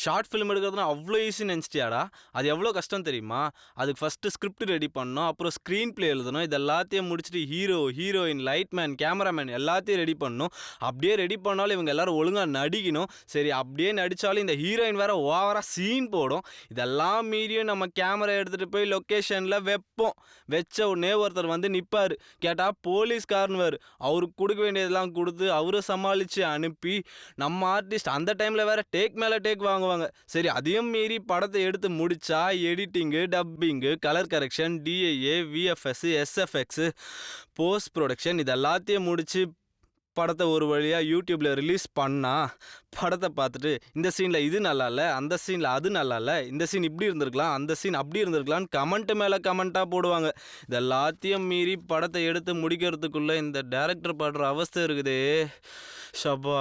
Short film எடுக்கிறதுனா அவ்வளோ ஈஸின்னு நினச்சிட்டியாடா? அது எவ்வளோ கஷ்டம் தெரியுமா? அதுக்கு ஃபஸ்ட்டு ஸ்கிரிப்ட் ரெடி பண்ணணும், அப்புறம் ஸ்க்ரீன் ப்ளே எழுதணும். இது எல்லாத்தையும் முடிச்சுட்டு ஹீரோ, ஹீரோயின், லைட்மேன், கேமராமேன் எல்லாத்தையும் ரெடி பண்ணணும். அப்படியே ரெடி பண்ணாலும் இவங்க எல்லோரும் ஒழுங்காக நடிக்கணும். சரி, அப்படியே நடித்தாலும் இந்த ஹீரோயின் வேறு ஓவராக சீன் போடும். இதெல்லாம் மீறியும் நம்ம கேமரா எடுத்துகிட்டு போய் லொக்கேஷனில் வைப்போம். வச்ச உடனே ஒருத்தர் வந்து நிற்பார். கேட்டால் போலீஸ்காரன்வார். அவருக்கு கொடுக்க வேண்டியதெல்லாம் கொடுத்து அவரை சமாளித்து அனுப்பி நம்ம ஆர்டிஸ்ட் அந்த டைமில் வேறு டேக் மேலே டேக் வாங்குவாங்க. சரி, அதையும் மீறி படத்தை எடுத்து முடித்தா editing, dubbing, colour correction, டிஐஏ, VFS, எஸ்எஃப்எக்ஸு, post production இது எல்லாத்தையும் முடித்து படத்தை ஒரு வழியாக யூடியூப்பில் ரிலீஸ் பண்ணால் படத்தை பார்த்துட்டு இந்த சீனில் இது நல்லா இல்லை, அந்த சீனில் அது நல்லா இல்லை, இந்த சீன் இப்படி இருந்திருக்கலாம், அந்த சீன் அப்படி இருந்திருக்கலான்னு கமெண்ட்டு மேலே கமெண்ட்டாக போடுவாங்க. இது எல்லாத்தையும் மீறி படத்தை எடுத்து முடிக்கிறதுக்குள்ளே இந்த டைரக்டர் படுற அவஸ்தை இருக்குதே, ஷபா.